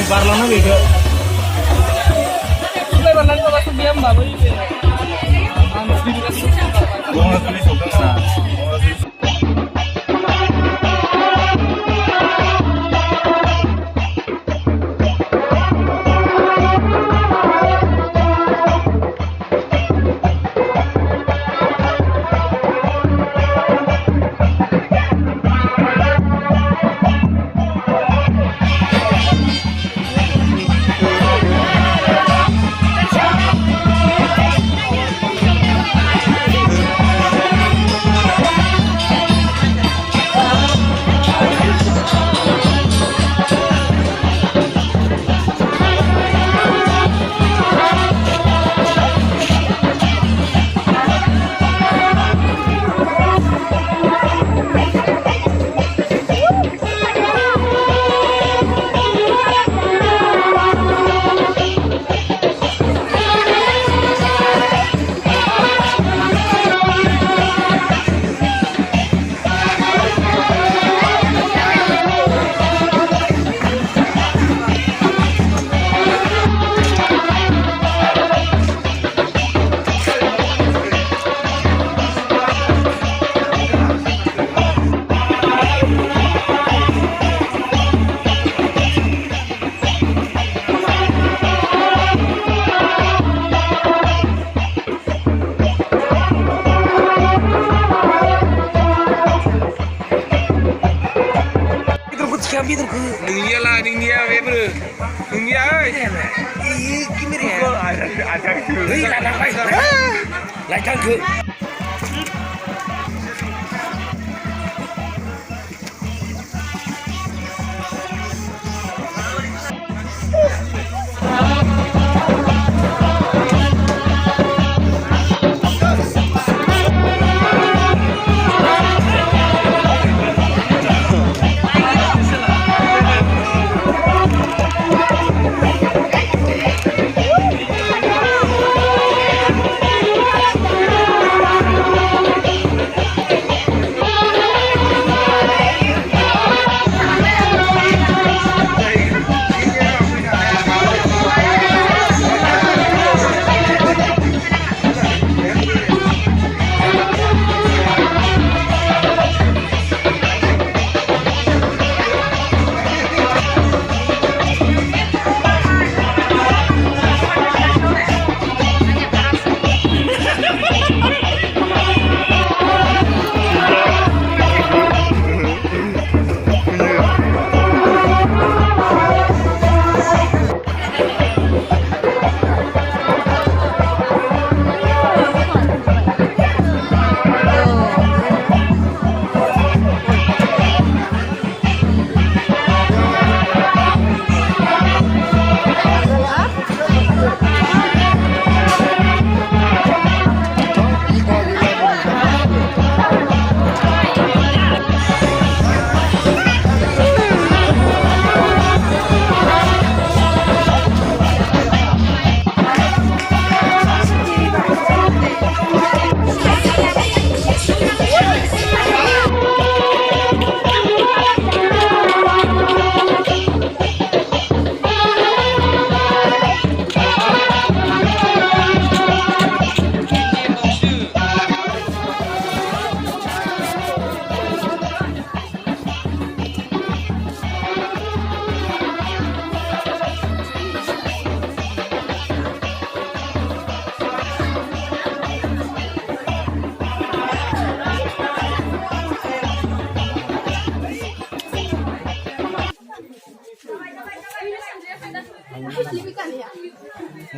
Barlan gitu ke. Dunia lah, dunia bener. Dunia, Iya, gimana ya? Ada tu. Lah, lah, ke.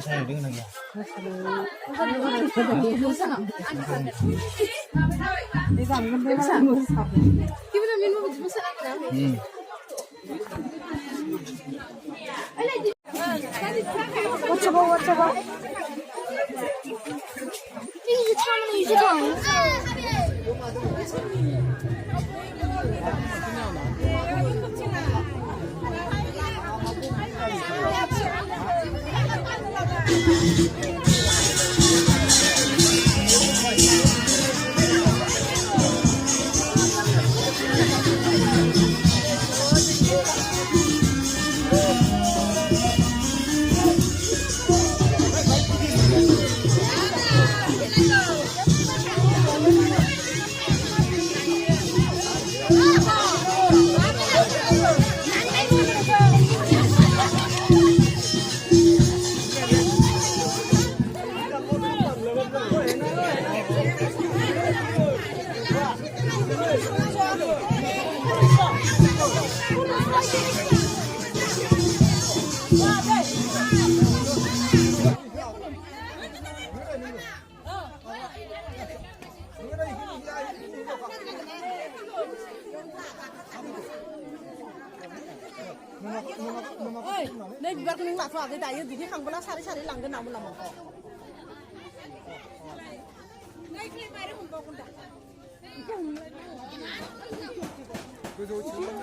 Saya dengan lagi. Coba. Ini唱的语气长。 내 비가 그냥 나서 아들 다이어 니네 강보나 사리 랑근 나무 나무 거. 내 클립 말이 혼 먹은다. 그래서 지금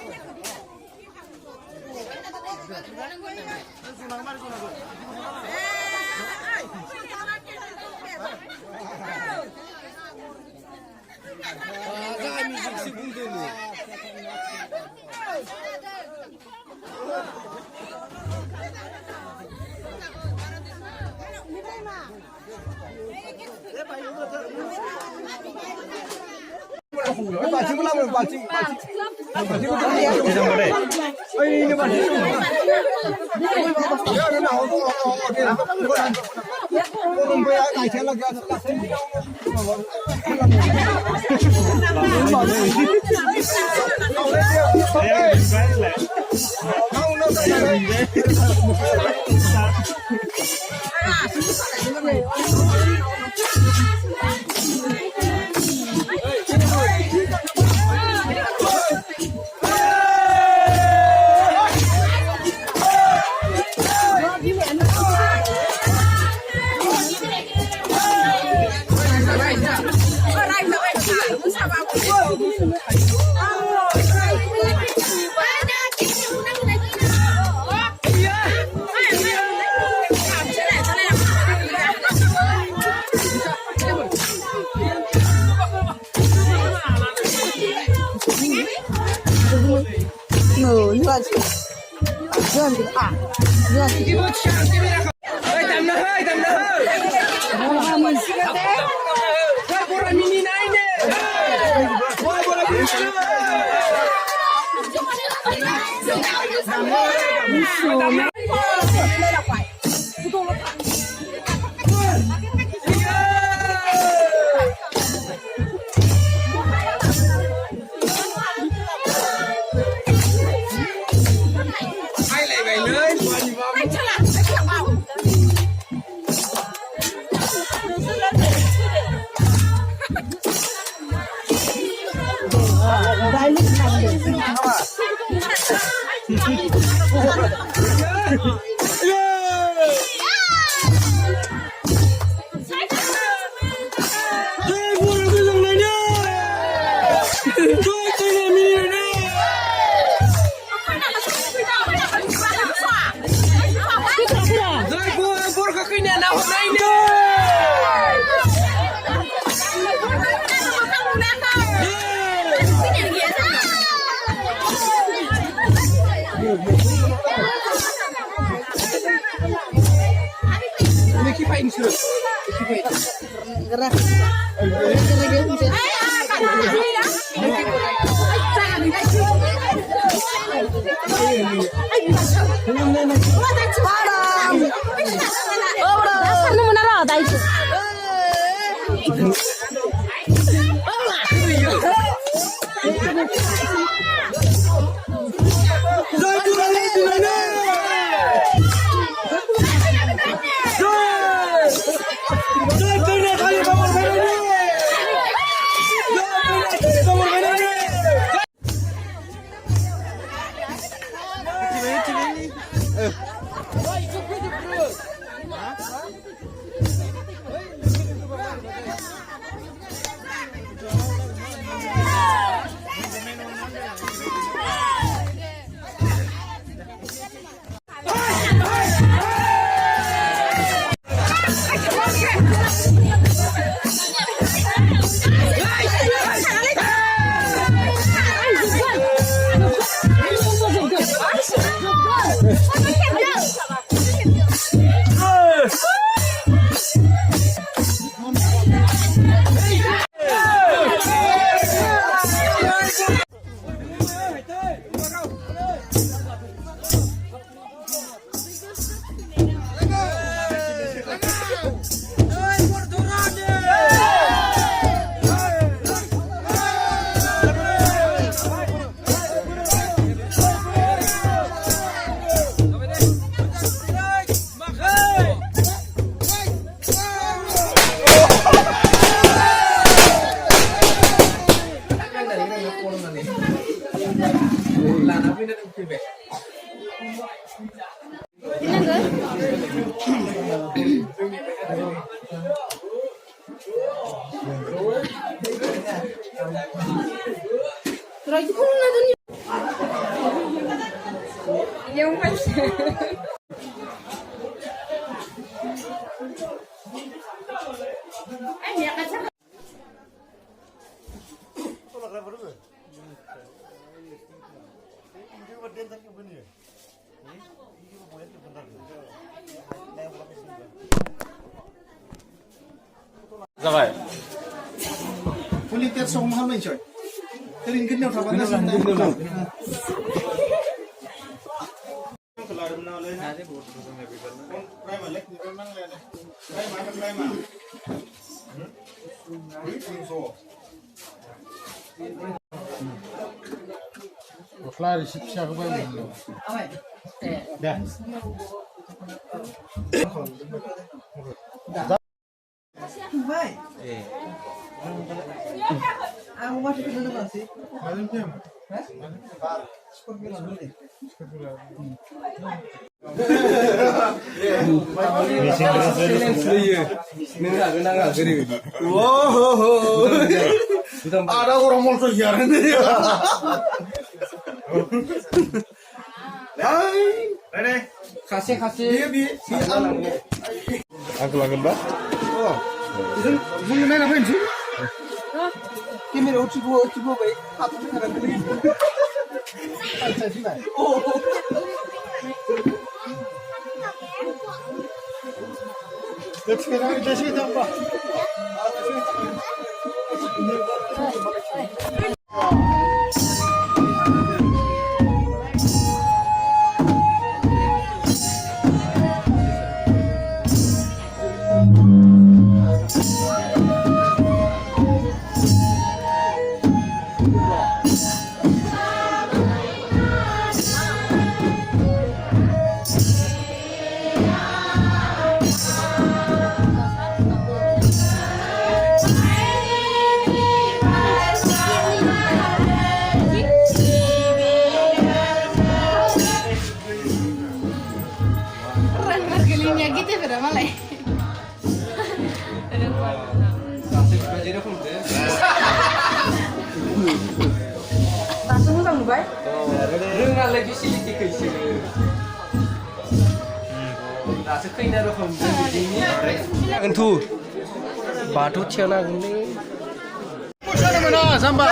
जाबाय police test हमहामनायसै गस्ला एसे फिसाखौ बायनो दे Aku masih kedua masih. Ada orang mau siaran ni. Kasih. Aku lakukan bah. Mungkin apa ini? Kamera uci gua baik. Apa tu nak beli? Oh. Let's get tambah. Kentu, batu cina gini. Mana mana sambal?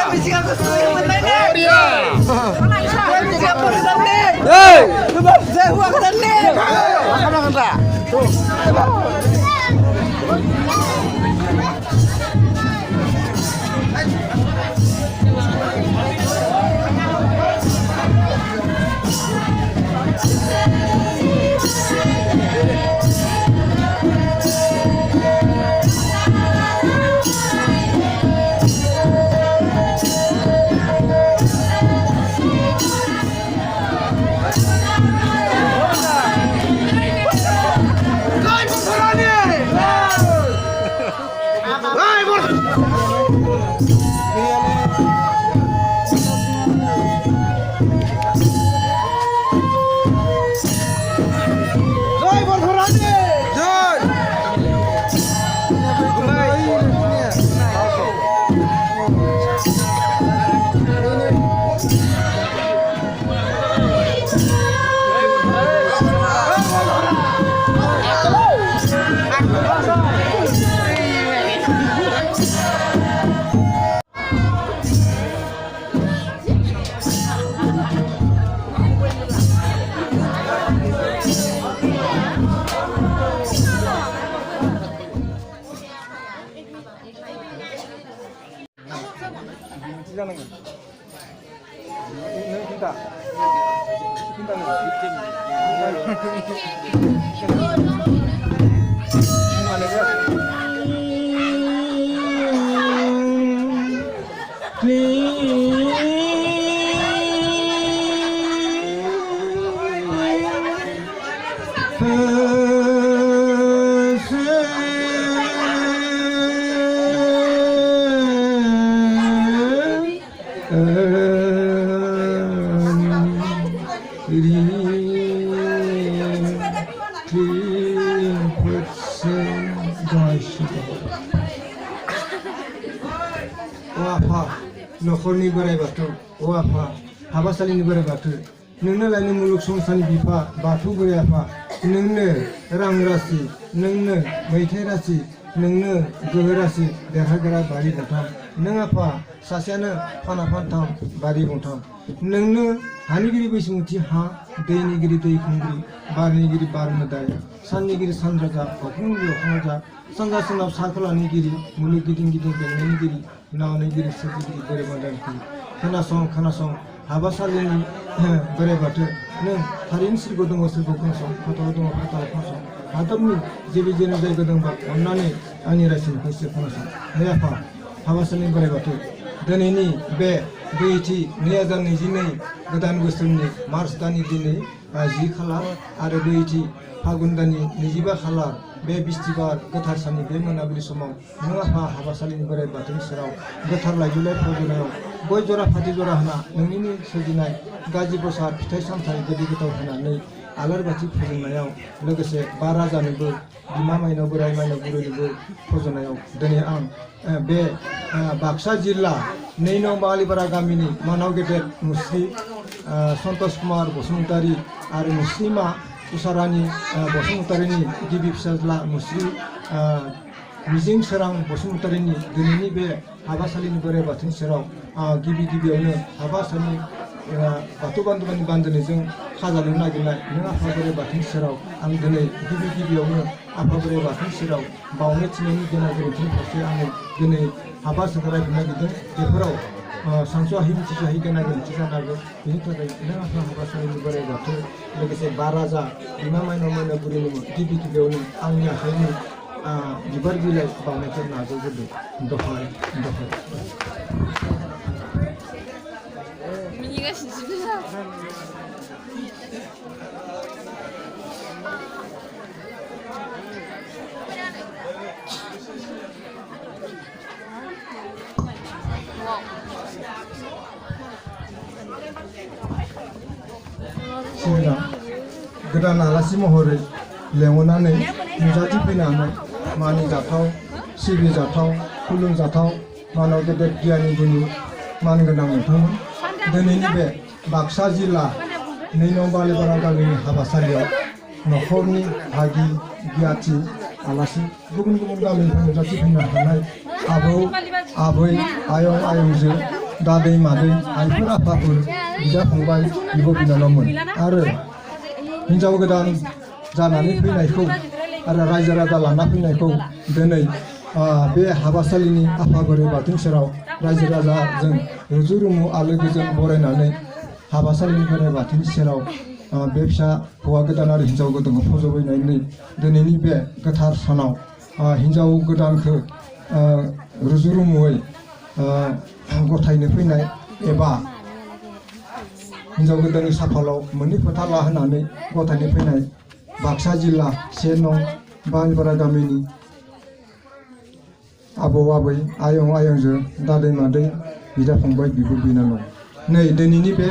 Nokoni borai batu, apa? Habasali ni borai batu. Nengna lagi muluk sungsani bipa, batu borai apa? Nengna rang rasi, nengna meithai rasi, nengna goh rasi, derhagara bari buntam. Neng apa? Sasiana pantam bari buntam. Nengna hanigiri bismuti ha, denigiri dei kungri, barnigiri barnadaya, sanigiri sandraja, okungri okungja, sandasanap sakala nigiri, muluk giding belnigiri. Now, I need to खोनासं हाबासालिनि बोराइ बाथौ नों थारैनो सोरगो दङ सोरगो खोनासं फाथाव दङ फाथाव खोनासं हादरनि जेबो जेनो जायगा दंबा अननानै आंनि रायज्लायनायखौ एसे खोनासं हे आफा हाबासालिनि बोराइ बाथौ दिनैनि बे 2022 गोदान बोसोरनि मार्च दाननि दिनै 10 खालार आरो 2 फागुन दाननि 25 खालार बे बिस्थिबार गोथार साननि बे मोनाबिलि समाव नों आफा हाबासालिनि बोराइ बाथौनि सेराव गोथार लाइजुलाइ फज'नायाव गय जरा फाथै जरा होना नोंनि सोरजिनाय गाजि प्रसाद फिथाइ सामथाइ गोदै गोथाव होनानै आलारि बाथि फोजोंनायाव लोगोसे बा राजानोबो बिमा माइनाव बोराइ माइनाव बुरैनोबो फज'नायाव दिनै आं बे बाक्सा जिल्ला 2 नं बालिपारा गामिनि मानाव गेदेर मुस्रि सन्तोष कुमार बसुमतारी आरो मुस्लिमा उषारानी बसुमतारीनि गिबि फिसाज्ला मुस्रि मिजिं सोरां बसुमतारीनि दिनैनि बे हाबासालिनि बोराइ बाथौनि सेराव गिबियावनो हाबासालिनि बाथौ बान्दोनि बान्दोनायजों खाजा लुनो नागिरनाय नों आफा बोराइ बाथौनि सेराव आं दिनै गिबियावनो आफा बोराइ बाथौनि सेराव बावनो थिनायनि गोनां गोरोन्थिनि फारसे आङो दिनै हाबा सोंनो रायफिननो नागिरदों बेफोराव सानस'हायै मिथिस'हायै गोनां गोरोन्थि जानो हागौ बेनि थाखाय नों आफा हाबासालिनि बोराइ बाथौ लोगोसे बा राजा बिमा माइनाव माइनाव बुरैनो गिबियावनो आंनि आखाइनि बिबार बिलाइ बावनायखौ नाजावग्रोदों दहाय गोदान आलासि महरै लेंहरनानै नुजाथिफैनानै मानिजाथाव सिबिजाथाव खुलुमजाथाव मानाव गेदेर गियानि गुनि मानगोनां नोंथांमोन दिनैनि बे बाक्सा जिल्ला 2 नं बालिपारा गामिनि हाबासालियाव न'खरनि भागि गियाथि आलासि गुबुन गामिनिफ्राय नुजाथिफैनो हानाय आबै आयंजो दादै मादै आइफोर आफाफोर बिदा फंबाय बिब' बिनानावमोन आरो हिन्जाव गोदान जानानै फैनायखौ आरो रायजो राजा लाना फैनायखौ दिनै बे हाबासालिनि आफा बोराइ बाथौनि सेराव रायजो राजाजों रुजु रुमु आलो गोजोन बरायनानै हाबासालिनि बोराइ बाथौनि सेराव बे फिसा हौवा गोदान आरो हिन्जाव गोदानखौ फज'बैनानै दिनैनि बे गोथार सानाव हिन्जाव गोदानखौ रुजु रुमुयै गथायनो फैनाय एबा हिन्जाव गोदाननि साफालाव मोननै फोथा लाहोनानै गथायनो फैनाय बाक्सा जिल्ला 1 नं बालिपारा गामिनि आबौ आबै आयंजो दादै मादै बिदा फंबाय बिब' बिनानाव नै दिनैनि बे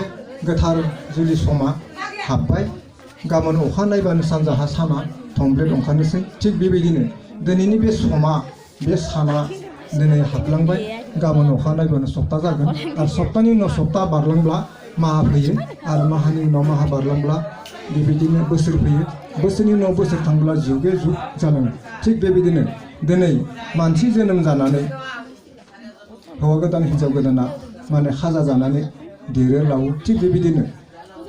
गोथार जुलि समा हाबबाय गाबोन अखा नायबानो सानजाहा साना थंब्लेट ओंखारनोसै थिग बेबायदिनो दिनैनि बे समा बे साना दिनै हाबलांबाय गाबोन अखा नायबानो सप्ता जागोन आरो सप्तानि उनाव सप्ता बारलांब्ला माहा फैयो आरो माहानि उनाव माहा बारलांब्ला बेबायदिनो बोसोर फैयो बोसोरनि उनाव बोसोर थांब्ला जुगे जुग जालाङो थिग बेबायदिनो दिनै मानसि जोनोम जानानै हौवा गोदान हिन्जाव गोदाना माने खाजा जानानै देरो लावो थिग बेबायदिनो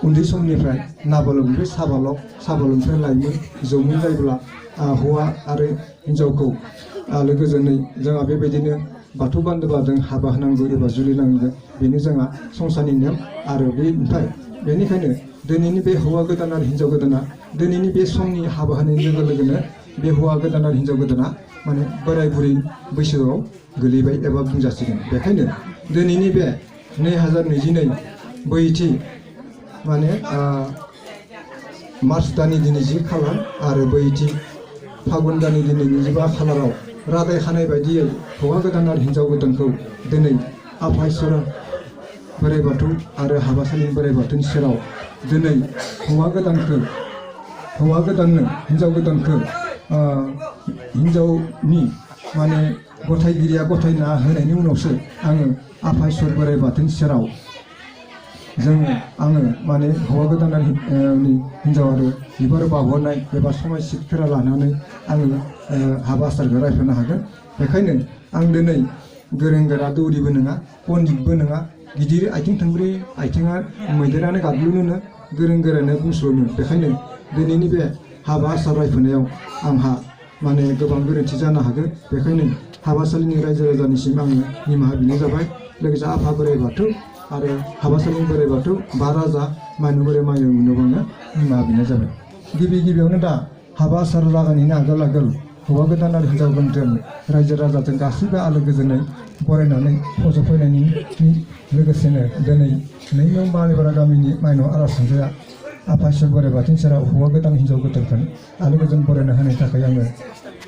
उन्दै समनिफ्राय नाबालकनिफ्राय साबालकनिफ्राय लाइमोन जौमोन जायोब्ला हौवा आरो हिन्जावखौ आलो गोजोनै जोंहा बेबायदिनो बाथौ बान्दोबा जों हाबा होनांगौ एबा जुलि नांगौ बेनो जोंहा संसारनि नेम आरो बेनिखायनो दिनैनि बे हौवा गोदान आरो हिन्जाव गोदाना दिनैनि बे समनि हाबा होनायनि लोगो लोगोनो बे हौवा गोदान आरो हिन्जाव गोदाना माने बोराय बुरै बैसोआव गोलैबाय एबा बुंजासिगोन बेखायनो दिनैनि बे 2022 बैथि माने मार्च दाननि दिनै 10 खालार आरो बैथि फागुन दाननि दिनै 25 खालाराव रादाय खानाय बायदियै हौवा गोदान आरो हिन्जाव गोदानखौ दिनै आफा इसोर बोराइ बाथौ आरो हाबासालिनि बोराइ बाथौनि सेराव दिनै हौवा गोदाननो हिन्जाव गोदानखौ हिन्जावनि माने गथायगिरिया गथायना होनायनि उनावसो आङो आफा इसोर बोराइ बाथौनि सेराव आङो माने हौवा गोदान आरो हिन्जाव आरो बिबार बावहरनाय एबा समाय सिटफोरा लानानै आङो हाबा आसारखौ रायफोरनो हागोन बेखायनो आं दिनै गोरों गोरा दौरिबो नङा पन्डितबो नङा गिदिर आथिं थोंब्रै आथिङा मैदेरानो गाग्लुनोनो गोरों गोरानो बुंस्लुनो बेखायनो दिनैनि बे हाबा आसार रायफोरनायाव आंहा माने गोबां गोरोन्थि जानो हागौ बेखायनो हाबासालिनि रायजो राजानिसिम आङो निमाहा बिनाय जाबाय लोगोसे आफा बोराइ बाथौ आरो हाबासालिनि बोराइ बाथौ बा राजा माइनाव बोराइ माइनावनोबो आङो निमाहा बिनाय जाबाय। गिबियावनो दा हाबा आसार जागायनायनि आगोल हौवा गोदान आरो हिन्जाव गोदानजों रायजो राजाजों गासैबो आलो गोजोनै बरायनानै फज'फैनायनि लोगोसेनो दिनै 2 नं बालिपारा गामिनि माइनाव आर'ज हानजाया आफा इसोर बोराइ बाथौनि सेराव हौवा गोदान हिन्जाव गोदानखौ आलो गोजोन बरायना होनायनि थाखाय आङो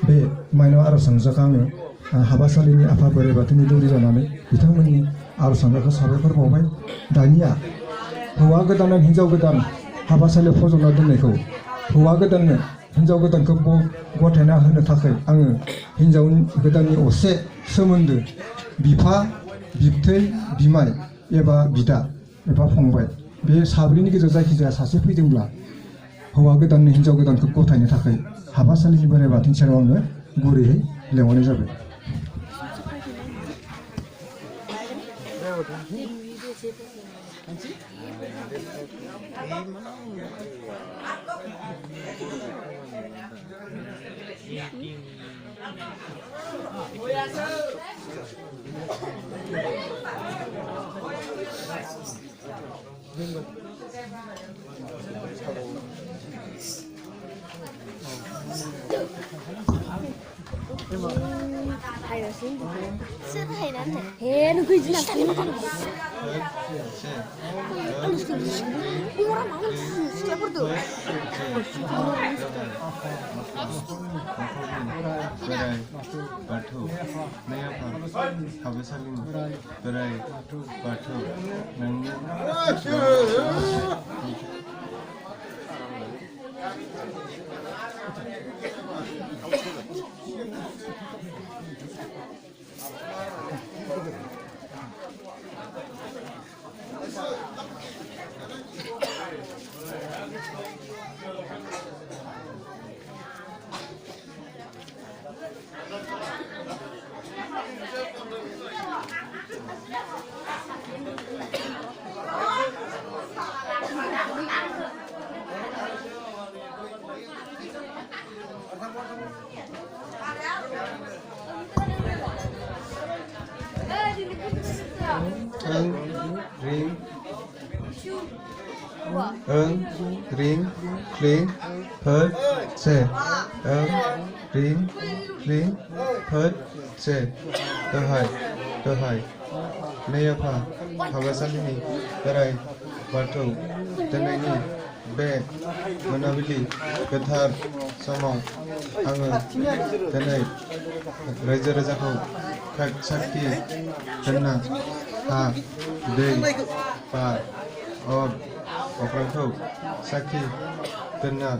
बे माइनाव आर'ज हानजाखौ आङो हाबासालिनि आफा बोराइ बाथौनि दौरि जानानै बिथांमोननि आर'ज हानजाखौ साबायखर बावबाय। दानिया हौवा गोदान आरो हिन्जाव गोदान हाबासालियाव फज'ना दोननायखौ हौवा गोदाननो हिन्जाव गोदानखौ गथायना होनो थाखाय आङो हिन्जाव गोदाननि असे सोमोन्दो बिफा बिबथै बिमाय एबा बिदा एबा फंबाय बे साब्रैनि गेजेराव जायखिजाया सासे फैदोंब्ला हौवा गोदाननो हिन्जाव गोदानखौ गथायनो थाखाय हाबासालिनि बोराइ बाथौनि सेराव आङो गुरैयै लेंहरनाय जाबाय। Ring, kling, phật, se. Ring, kling, phật, se. Dohai. Neyapa, habasalini, borai bathौ दिनैनि बे मोनाबिलि गोथार समाव आङो दिनै रायजो राजाखौ साखि दोनना हा दै बार अख्रांखौ साखि दोनना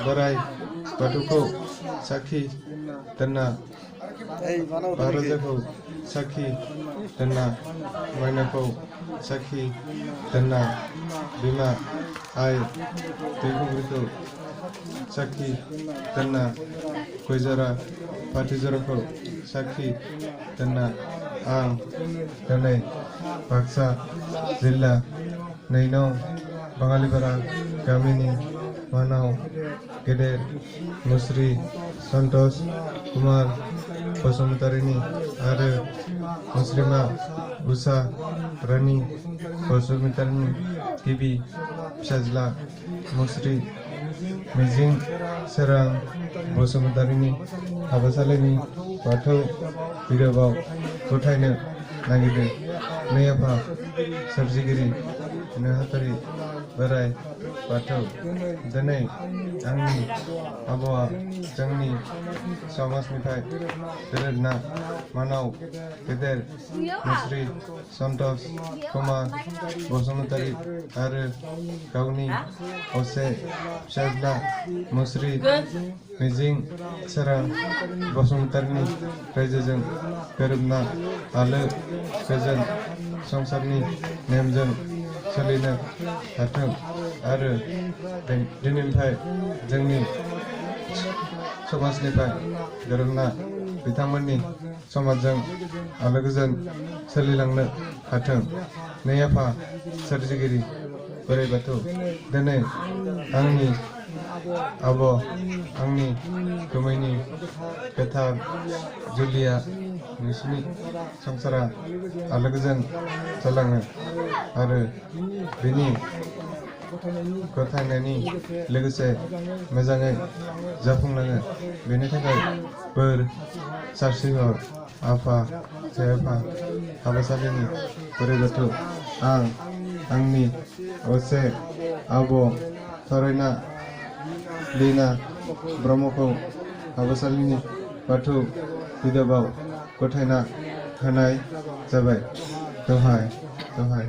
बोराइ बाथौखौ साखि दोनना बा राजाखौ साखि दोनना माइनावखौ साखि दोनना बिमा आइ दैखुंग्रिखौ साखि दोनना गय जरा फाथै जराखौ साखि दोनना आं दिनै बाक्सा जिल्ला 2 नं बाङालिपारा गामिनि मानाव गेदेर मुस्रि सन्तोष कुमार बसुमतारीनि आरो मुस्लिमा उषा रानी बसुमतारीनि गिबि फिसाज्ला मुस्रि मिजिं सोरां बसुमतारीनि हाबासालिनि बाथौ बिजाबाव गथायनो नागिरदों। नैआफा सोरजिगिरि नेहाथारि बोराइ बाथौ दिनै आंनि आबौआ जोंनि समाजनिफ्राय गोरोबना मानाव गेदेर मुस्रि सन्तोष कुमार बसुमतारी आरो गावनि असे फिसाज्ला मुस्रि मिजिं सोरां बसुमतारीनि रायजोजों गोरोबना आलो गोजोन संसारनि नेमजों सोलिनो हाथों आरो दिनैनिफ्राय जोंनि समाजनिफ्राय गोरोबना बिथांमोननि समाजजों आलो गोजोन सोलिलांनो हाथों। नैआफा सोरजिगिरि बोराइ बाथौ दिनै आंनि आब' आंनि गुमैनि गोथार जुलिया नोंसोरनि संसारा आलो गोजोन जालाङो आरो बेनि गथायनायनि लोगोसे मोजाङै जाफुंलाङो बेनि थाखाय बोर सारस्रिहर आफा आफा हाबासालिनि बोराइ बाथौ आं आंनि असे आब' थरायना लीना ब्रह्मखौ हाबासालिनि बाथौ बिदाबाव गथायना होनाय जाबाय दहाय दहाय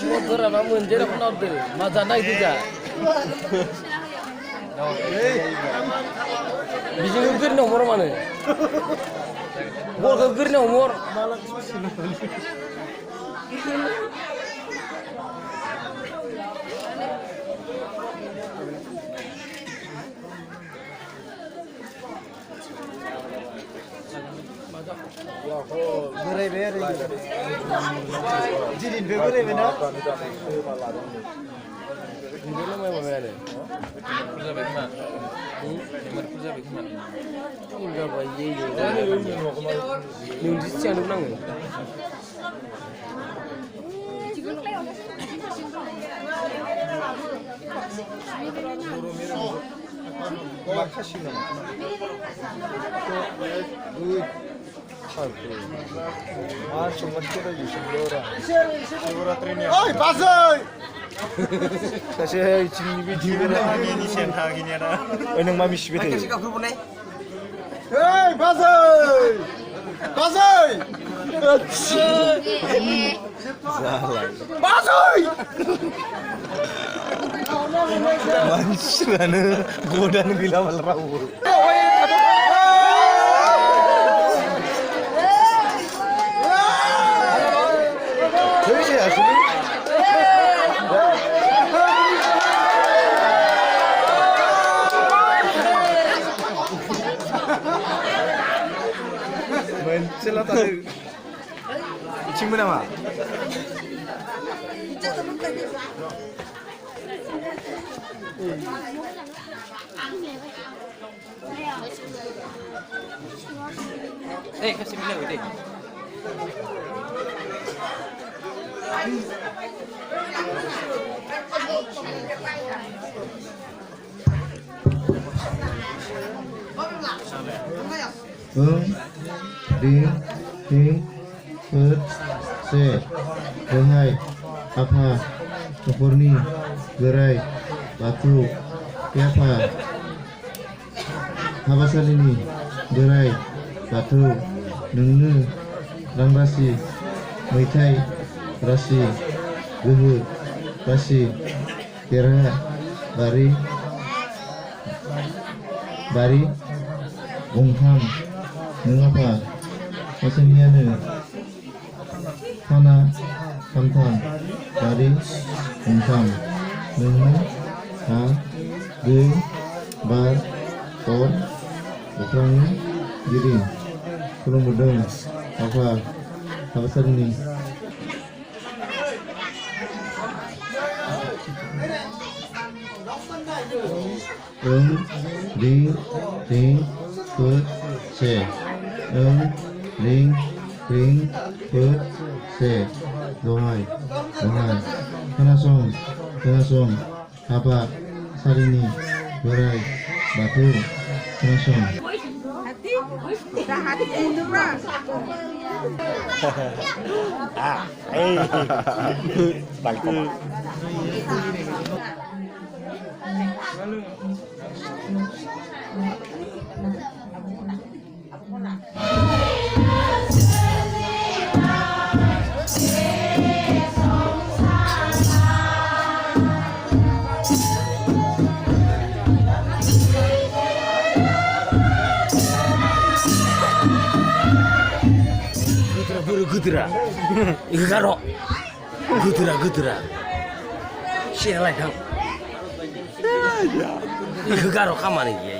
Motorana munjir apa norde? Mazana itu ja. Bijing ukur nomor mana? Bol ukur nomor. बोरायबाय आरो दिनैनिफ्राय बोरायबायना नोंनो माबाबाय आरो जाबाय खोमा बेमारफोर जाबाय खोमा जाबाय नोंदिसो जादोंमोन आङो ओइ बाजै सासे इथिंनि बिदिनो आंनि सेन्टा गिनियाना ओइ नों मा मिसिबाय थायो ओइ बाजै बाजै बाजै मानसियानो गोदान गैला माला रावबो मोनसेल' थादों इथिंबो नामा eh kasih bilang deh Ding, ding, se, dengai, apa, kepurni, gerai, batu, siapa, habasalini, gerai, batu, nengnu, rangrasi, meitai, rasi, guhu, rasi, kira, bari, bari, gongtham, neng apa? Keseniannya Hana, Kamtham, Bari, Gongtham, neng, ha, ge, bar, or, ukrang, giring, kulung bedeng, apa, besar ini? Ring, ring, put, se. Ring, ring, put, se. Dohai, dohai. Kenasong, apa, sarini, berai, batu, kenasong. Bangkok. Gudra, iku karo. Gudra. Siapa lagi kang? Iku karo kamane iki.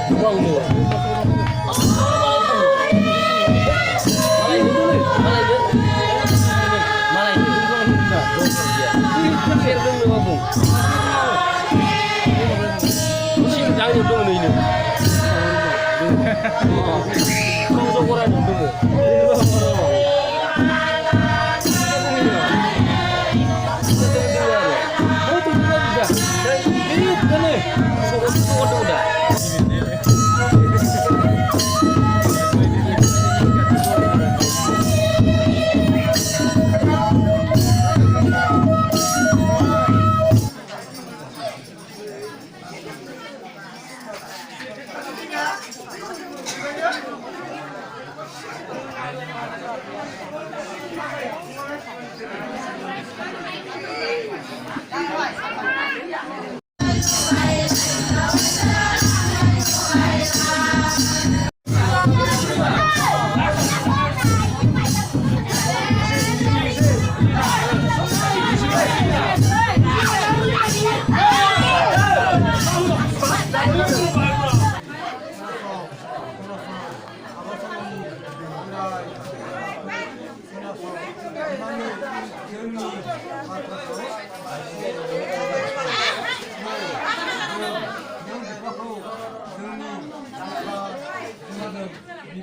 누방도. 장이 운동은 있는. 성소고라는 운동은.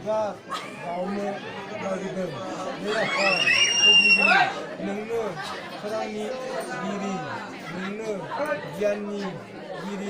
비가 나오면 나기든 내 아파 소비기 능는 사랑이 미리 능는 미안니 미리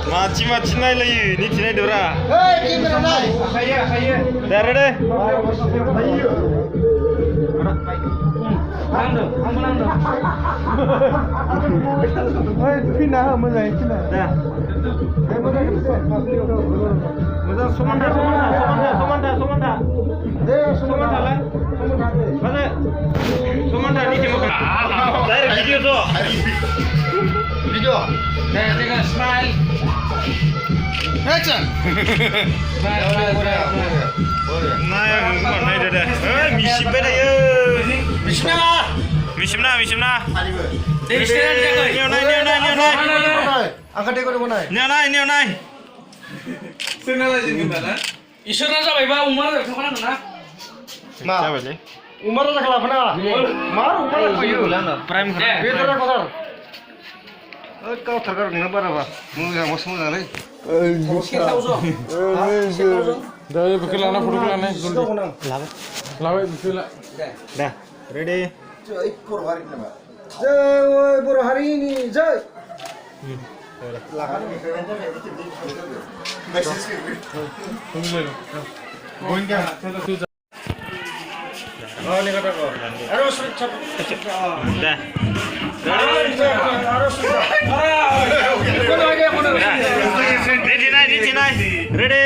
Maci nai lagi, ni cina dora. Dar deh. Pindah, mulai pindah. Dah. Masa somanda lah. Masa somanda ni cuma. Dari video tu. Video. Tengok smile. Action. Naik dah. Misi beda ya. Mishimna. Angkat dia kau mana? Ni naik. Sengaja gimana? Isyornya siapa iba Umar dah kemana nak? Siapa ni? Umar dah kelapa nak? Umar kayu. Prime kan? Biar orang pasar. Kau terkar ni apa apa? Mungkin masuk mana ni? Dah berkelan nak berkelan ni. Lawan berkelan. Dah, ready? Jai Pur hari ini, Jai. Oh, ni kata kau. Harus cepat. Dah. Ready, ready.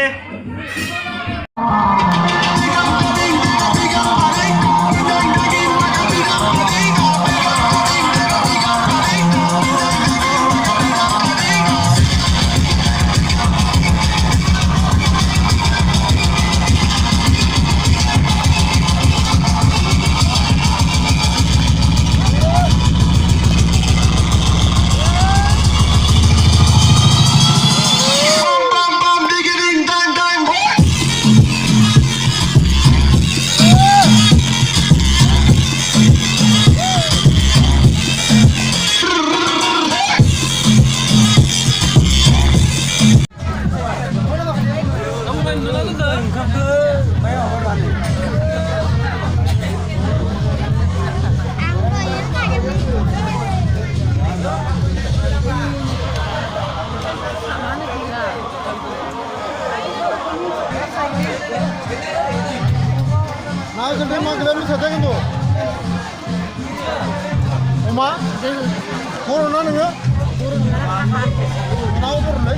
मा बर'ना नोङो राव बर'लै